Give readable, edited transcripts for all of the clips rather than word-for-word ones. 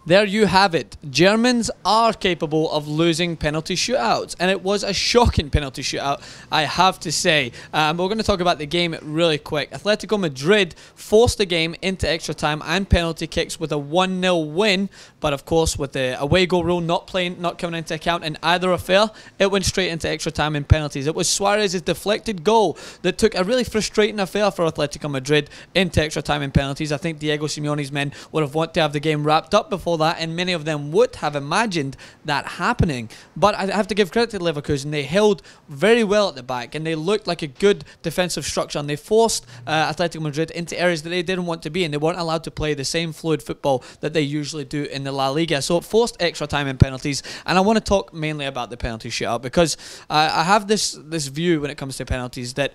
There you have it. Germans are capable of losing penalty shootouts, and it was a shocking penalty shootout, I have to say. We're going to talk about the game really quick. Atletico Madrid forced the game into extra time and penalty kicks with a 1-0 win, but of course with the away goal rule not coming into account in either affair, it went straight into extra time and penalties. It was Suarez's deflected goal that took a really frustrating affair for Atletico Madrid into extra time and penalties. I think Diego Simeone's men would have wanted to have the game wrapped up before that, and many of them would have imagined that happening. But I have to give credit to Leverkusen. They held very well at the back, and they looked like a good defensive structure, and they forced Atletico Madrid into areas that they didn't want to be in. They weren't allowed to play the same fluid football that they usually do in the La Liga, so it forced extra time and penalties. And I want to talk mainly about the penalty shootout, because I have this view when it comes to penalties that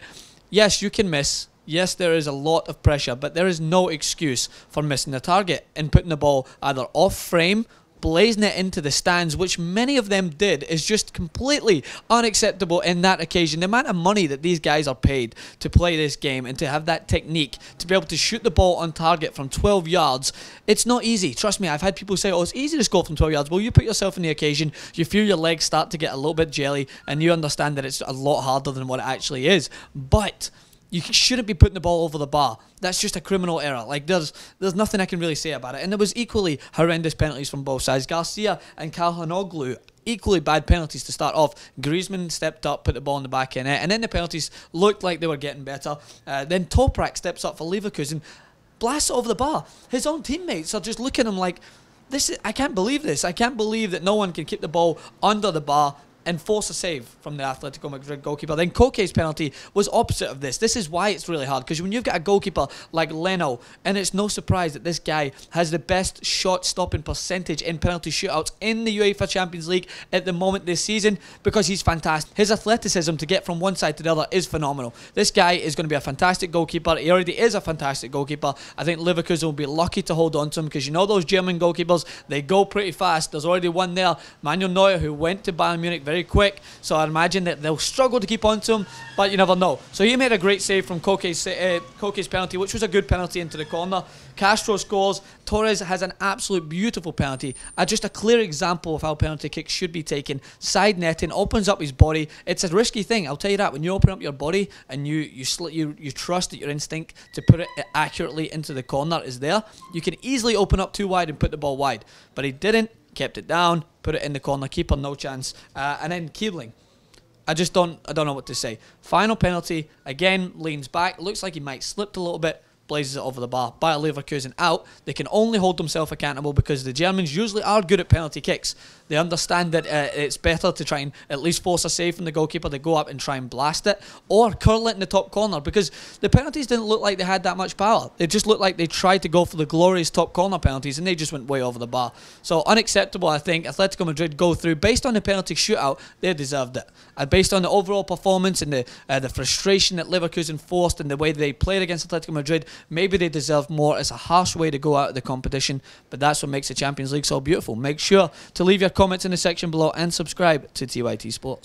yes, you can miss. Yes, there is a lot of pressure, but there is no excuse for missing the target and putting the ball either off frame, blazing it into the stands, which many of them did, is just completely unacceptable in that occasion. The amount of money that these guys are paid to play this game and to have that technique, to be able to shoot the ball on target from 12 yards, it's not easy. Trust me, I've had people say, oh, it's easy to score from 12 yards. Well, you put yourself in the occasion, you feel your legs start to get a little bit jelly, and you understand that it's a lot harder than what it actually is. But you shouldn't be putting the ball over the bar. That's just a criminal error. Like, there's nothing I can really say about it. And there was equally horrendous penalties from both sides. Garcia and Calhanoglu, equally bad penalties to start off. Griezmann stepped up, put the ball in the back of net, and then the penalties looked like they were getting better. Then Toprak steps up for Leverkusen, blasts it over the bar. His own teammates are just looking at him like, I can't believe this. I can't believe that no one can keep the ball under the bar and force a save from the Atletico Madrid goalkeeper. Then Koke's penalty was opposite of this. This is why it's really hard, because when you've got a goalkeeper like Leno, and it's no surprise that this guy has the best shot-stopping percentage in penalty shootouts in the UEFA Champions League at the moment this season, because he's fantastic. His athleticism to get from one side to the other is phenomenal. This guy is going to be a fantastic goalkeeper. He already is a fantastic goalkeeper. I think Leverkusen will be lucky to hold on to him, because you know those German goalkeepers, they go pretty fast. There's already one there, Manuel Neuer, who went to Bayern Munich very quick, so I imagine that they'll struggle to keep on to him, but you never know. So he made a great save from Koke's penalty, which was a good penalty into the corner. Castro scores. Torres has an absolute beautiful penalty. Just a clear example of how penalty kicks should be taken. Side netting, opens up his body. It's a risky thing, I'll tell you that. When you open up your body and you trust that your instinct to put it accurately into the corner is there, you can easily open up too wide and put the ball wide. But he didn't. Kept it down, put it in the corner, keeper no chance, and then Keeling. I don't know what to say. Final penalty, again, leans back, looks like he might slipped a little bit, blazes it over the bar. Bayer Leverkusen out. They can only hold themselves accountable because the Germans usually are good at penalty kicks. They understand that it's better to try and at least force a save from the goalkeeper. They go up and try and blast it or curl it in the top corner, because the penalties didn't look like they had that much power. They just looked like they tried to go for the glorious top corner penalties, and they just went way over the bar. So unacceptable, I think. Atletico Madrid go through. Based on the penalty shootout, they deserved it. Based on the overall performance and the frustration that Leverkusen forced and the way they played against Atletico Madrid, maybe they deserve more. It's a harsh way to go out of the competition, but that's what makes the Champions League so beautiful. Make sure to leave your comments in the section below and subscribe to TYT Sports.